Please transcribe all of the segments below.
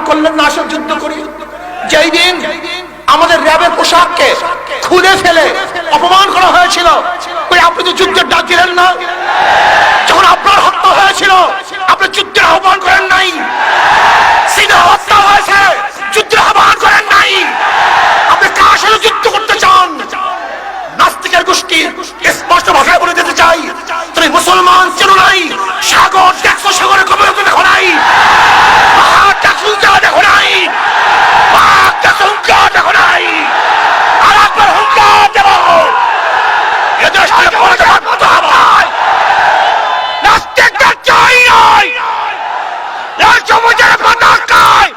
করলেন না আসল যুদ্ধ করি। যেই দিন আমাদের র্যাবের পোশাককে খুলে ফেলে অপমান করা হয়েছিল, ওই আপনি তো যুদ্ধের ডাক দিলেন না। যখন আপনার হত্যা হয়েছিল আপনি যুদ্ধের আহ্বান করেন নাই। সিনা হত্যা হয়েছে, যুদ্ধের আহ্বান করেন নাই। আপনি কার সাথে যুদ্ধ করতে চান? নাস্তিকের গোষ্ঠী স্পষ্ট ভাষায় বলে দিতে চাই, তুমি মুসলমান চেনো নাই। সাগর দেখছো, সাগরের কবর দেখো নাই। পাহাড় দেখছো, দেখো নাই। পাহাড় দেখছো, দেখো নাই। আর একবার হুঙ্কার দেব, এদেশ থেকে পড়ে করতে হবে। নাস্তিকদের চাই নাই। এই সমাজের পতাকায়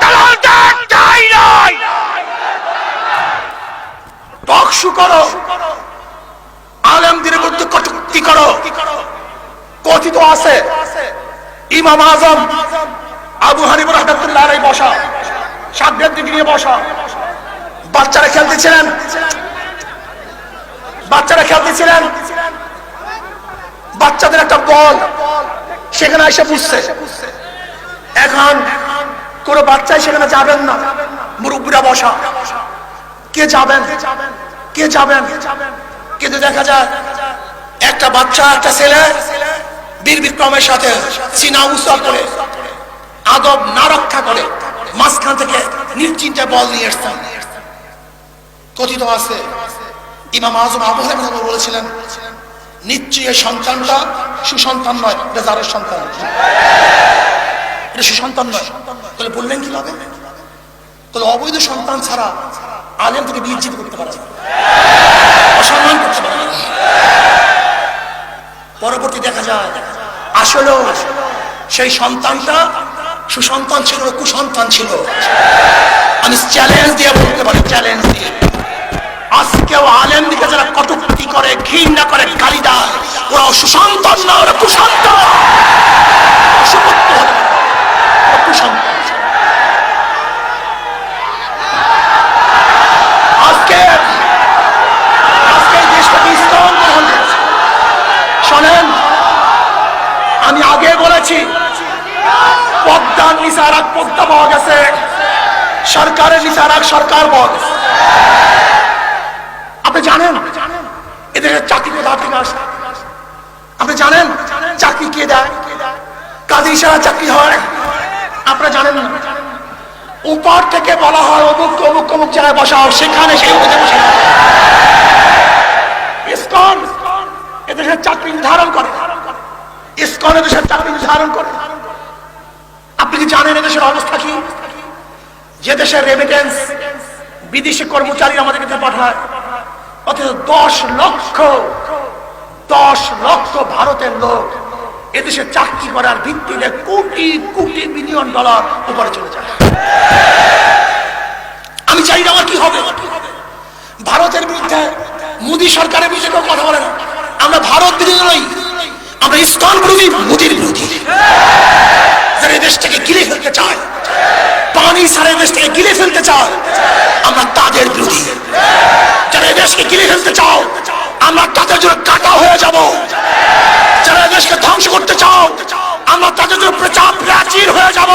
দালালদের চাই নাই। টকশু করো, আলেমদের বিরুদ্ধে কটূক্তি করো। কথিত আছে ইমাম আজম আবু হানিফা রাহমাতুল্লাহ আলাইহি বসা, সামনের দিকে নিয়ে বসা, বাচ্চারা খেলতেছিলেন। বাচ্চাদের একটা বল সেখানে এসে বুঝছে। এখন কোন বাচ্চাই সেখানে যাবেন না, মুরব্বীরা বসা। কে যাবেন? কিন্তু দেখা যায় একটা বাচ্চা, একটা ছেলে বীর বিক্রমের সাথে সিনা উঁচা করে, আদব না রক্ষা করে মাঝখান থেকে নিশ্চিন্তে বল নিয়ে এসছেন। কথিত আছে ইমাম আজম আবু হানিফা বলেছিলেন, নিশ্চয়ই সন্তানটা সুসন্তান নয়, এটা জারের সন্তান, এটা সুসন্তান নয়। তাহলে বললেন কি হবে? তাহলে অবৈধ সন্তান ছাড়া আলেম থেকে বিচ্ছিন্ন করতে পারে না, অসম্মান করতে পারে না। পরবর্তী দেখা যায় আসলে সেই সন্তানটা সুসন্তান ছিল, কুসন্তান ছিল। আমি চ্যালেঞ্জ দিয়ে বলতে পারি, চ্যালেঞ্জ দিয়ে, আজকেও আলেম দিকে যারা কটূক্তি করে, ঘৃণা করে, গালি দেয়, ওরা সুসন্তান না, ওরা কুসন্তান। সুপুত্র হতে পারে, ওরা কুসন্তান। আজকে দেশটাকে ইসলাম গ্রহণ করেছে। শোনেন, আমি আগে বলেছি পদ্মার নিচে আর এক পদ্মা পাওয়া গেছে, সরকারের নিচে আর এক সরকার পাওয়া গেছে। আপনি জানেন এদের চাকরি কোথা থেকে আসে? আপনি জানেন চাকরি কে দেয়? কাজী ছাড়া চাকরি হয়? আপনারা জানেন না? উপর থেকে বলা হয় অমুক অমুক অমুক জায়গায় বসাও, সেখানে সেই বসে। ইসকন এদেশের চাকরি নির্ধারণ করে, ইসকন এদেশের চাকরি নির্ধারণ করে। আপনি কি জানেন এদেশের অবস্থা কি? যে দেশের রেমিটেন্স বিদেশি কর্মচারী আমাদের কাছে পাঠায়, অথচ 10 লক্ষ ভারতের লোক এদেশে চাকরি করার ভিত্তিতে কোটি কোটি মিলিয়ন ডলার উপরে চলে যায়। আমি চাই না আমার কি হবে? ভারতের বিরুদ্ধে মোদী সরকারের বিরুদ্ধে কেউ কথা বলে না। আমরা ভারত বিরোধী নই, আমরা ইসকন বিরোধী, মোদীর বিরোধী। যারা দেশটাকে গিলে ফেলতে চায়, পানি ছাড়া দেশটাকে গিলে ফেলতে চায়, আমরা তাদের বিরোধী। যারা দেশকে গিলে ফেলতে চাও, আমরা তাদের জন্য কাটা হয়ে যাব। যারা দেশকে ধ্বংস করতে চাও, আমরা তাদের জন্য প্রাচীর হয়ে যাব।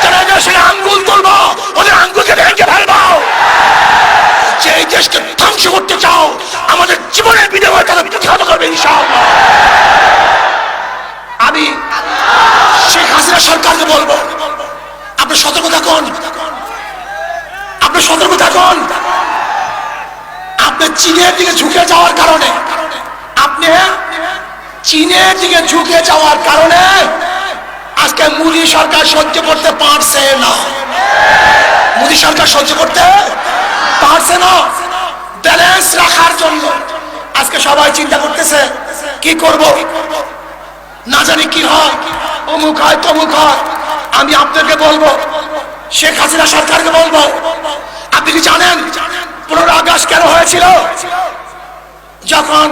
যারা দেশের আঙ্গুল তুলবো, ওদের আঙ্গুলকে ভেঙে ফেলবো। যে দেশকে ধ্বংস করতে চাও, আমাদের জীবনের বিনিময়ে তারা বিখ্যাত করবে ইনশাআল্লাহ। আমি শেখ হাসিনা সরকারকে বলবো, আপনি সতর্ক থাকুন, আপনি সতর্ক থাকুন। আপনি চীনের দিকে ঝুঁকে যাওয়ার কারণে, আপনি চীনের দিকে ঝুঁকে যাওয়ার কারণে আজকে মোদী সরকার সহ্য করতে পারছে না। মোদী সরকার সহ্য করতে পারছে না। ব্যালেন্স রাখার জন্য আজকে সবাই চিন্তা করতেছে কি করব, না জানি কি হয়, অমুক হয় তমুক হয়। আমি আপনাকে বলবো, শেখ হাসিনা সরকারকে বলবো, আপনি কি জানেন 15 আগস্ট কেন হয়েছিল? যখন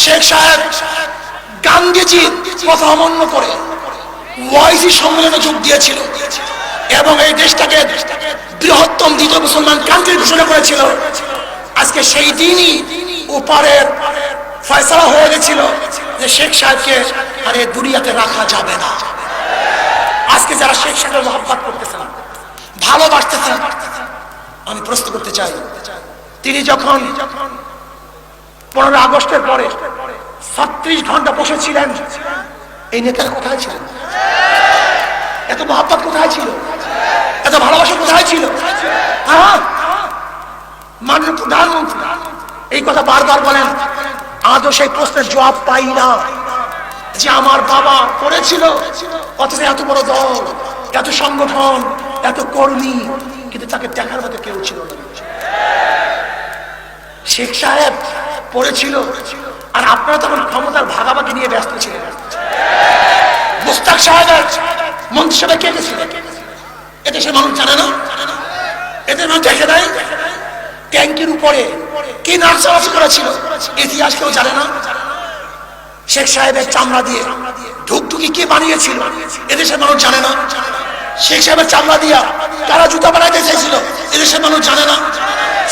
শেখ সাহেব গান্ধীজির কথা অমান্য করে ওআইসি সম্মেলনে যোগ দিয়েছিল এবং এই দেশটাকে বৃহত্তম দ্বিতীয় মুসলমান কান্ট্রি ঘোষণা করেছিল। আজকে সেই দিনই ওপারের ফয়সালা হয়ে গেছিল যে শেখ সাহেবকে আর এই দুনিয়াতে রাখা যাবে না। আজকে যারা শেখ সাহেবের মহব্বত করতেছেন, ভালোবাসতেছেন, আমি প্রশ্ন করতে চাই, তিনি যখন 15 আগস্টের পরে 36 ঘন্টা বসেছিলেন, এই নেতারা কোথায় ছিলেন? এত মহব্বত কোথায় ছিল? এত ভালোবাসা কোথায় ছিল? মাননীয় প্রধানমন্ত্রী এই কথা বারবার বলেন, আজও সেই প্রশ্নের জবাব পাই না যে আমার বাবা করেছিল, অথচ এত বড় দল, এত সংগঠন, এত কর্মী, কিন্তু তাকে দেখার মতো কেউ ছিল না। শেখ সাহেব পড়েছিল, আর আপনারা তখন ক্ষমতার ভাগাভাগি নিয়ে ব্যস্ত ছিলেন। মুস্তাক সাহেবের মন্ত্রিসভায় কে গেছিল? এদেশের মানুষ জানে না, এদের মানুষ দেখে নাই। ট্যাঙ্কের উপরে কি নাচানাচি করেছিল, ইতিহাস কেউ জানে না। শেখ সাহেবের চামড়া দিয়ে ঢুকঢুকি কে বানিয়েছিল, এদেশের মানুষ জানে না। শেখ সাহেবের চামড়া দিয়া কারা জুতা বানাইতে চাইছিল, এদেশের মানুষ জানে না।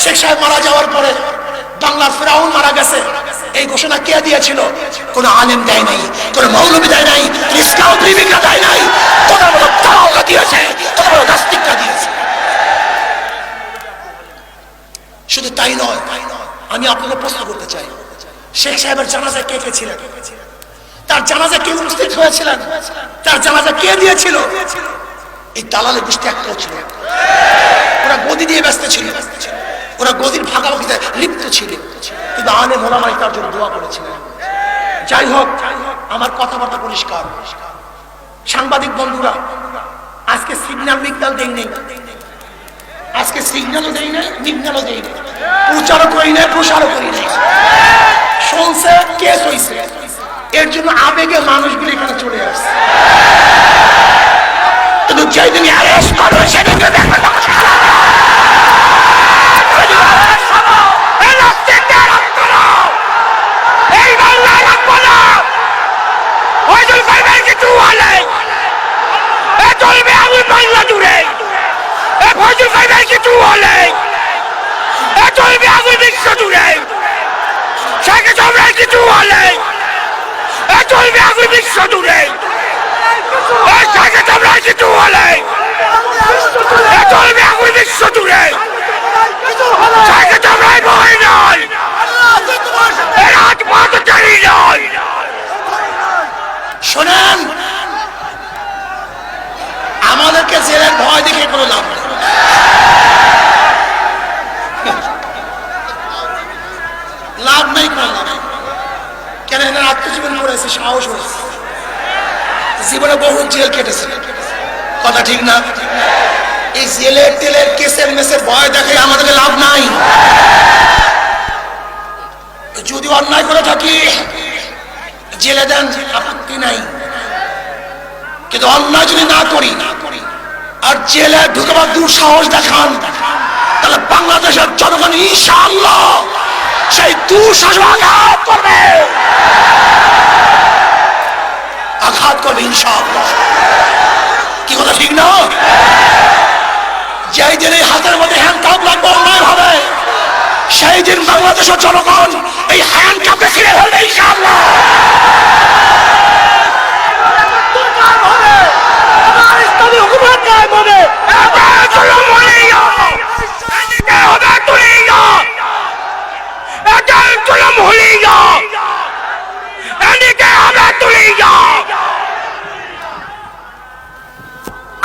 শেখ সাহেব মারা যাওয়ার পরে বাংলার ফেরাউন মারা গেছে, এই ঘোষণা কে দিয়েছিল? কোন আলেম দেয় নাই, কোন মৌলবী দেয় নাই, ইসলাম প্রেমিকরা দেয় নাই, তোদের মতো দালালরা দিয়েছে, তোদের মতো নাস্তিকরা দিয়েছে। শুধু তাই নয়, আমি আপনাকে প্রশ্ন করতে চাই, শেখ সাহেবের জানাজায় কে কে ছিলেন? তার জানাজায় কে উপস্থিত হয়েছিলেন? তার জানাজা কে দিয়েছিল? এই দালালের গোষ্ঠী একটাও ছিল। ওরা গদি দিয়ে ব্যস্ত ছিল, ওরা গদির ভাগাভাগিতে লিপ্ত ছিল, কিন্তু আলেম ওলামাই তার জন্য দোয়া করেছিলেন। যাই হোক, আমার কথাবার্তা পরিষ্কার। সাংবাদিক বন্ধুরা, আজকে সিগন্যাল মিগন্যাল দেই নেই, আজকে সিগন্যালও দেই নাই, মিগন্যালও দেই নাই, প্রচারও করি নাই, প্রসারও করি নাই। শুনছে, কেস হইছে, এর জন্য আবেগে মানুষগুলি এখানে চলে আসছে। কিন্তু যেই দিন অ্যারেস্ট করবে সেদিন দেখবেন এই বাংলায় রাখবো না। ওইজন ভাইবের কিছু হলে এ চলবে আমি বাংলা জুড়ে, এ ফজল ভাইবের কিছু হলে এ চলবে আমি বিশ্ব জুড়ে, শেখ হাসিনার কিছু হলে এ চলবে আমি বিশ্ব জুড়ে, এ শেখ হাসিনার কিছু হলে এ চলবে আমি বিশ্ব জুড়ে, শেখ হাসিনার ভয় নয়, এ রাজপথ জারি নয়। শোনেন, আমাদেরকে জেলের ভয় দেখে কোনো লাভ নেই। লাভ নেই, কোনো লাভ নেই। কেন এনার আত্মজীবন করেছে, সাহস হয়েছে, জীবনে বহু জেল কেটেছে, কথা ঠিক না? এই জেলের তেলের কেসের মেসের ভয় দেখে আমাদেরকে লাভ নাই। যদি অন্যায় করে থাকি জেলে দেন, আপত্তি নাই, কিন্তু অন্যায় যদি না করি আর জেলে ঢুকবার দুঃসাহস দেখান, তাহলে বাংলাদেশের জনগণ ইনশাআল্লাহ সেই দুঃসাহস আঘাত করবে, আঘাত করবে ইনশাআল্লাহ। কি কথা ঠিক না? যেই দিন এই হাতের মধ্যে হ্যান্ডকাপ লাগবে অন্যায় ভাবে, সেই দিন বাংলাদেশের জনগণ এই হ্যান্ডকাপে ছিঁড়ে ফেলবে ইনশাআল্লাহ।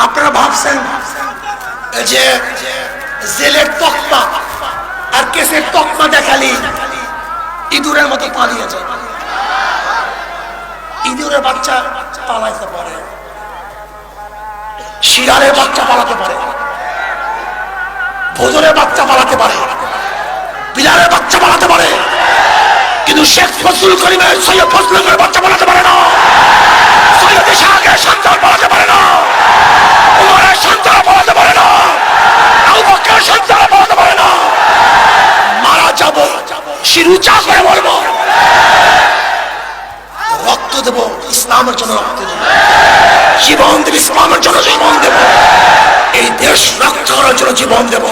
আপনারা ভাবছেন যে জেলের তকমা আর কেসের তকমা দেখালি ইঁদুরের মতো পালিয়ে যায়। ইঁদুরের বাচ্চা পালাইতে পারে, শিয়ালের বাচ্চা পালাতে পারে, ভোজনের বাচ্চা পালাতে পারে, বিলালের বাচ্চা পালাতে পারে, কিন্তু শেখ ফজলুল করিমের সৈয়দ ফজলুলের বাচ্চা পালাতে পারে না, সৈয়দ শাহের সন্তান পালাতে পারে না, উমরের সন্তান পালাতে পারে না, আবু বকরের সন্তান পালাতে পারে না। মারা যাব, শিরুচা করে বলবো, রক্ত দেব ইসলামের জন্য, রক্ত দেব, জীবন দেব ইসলামের জন্য, জীবন দেব, এই দেশ রক্ষা করার জন্য জীবন দেব।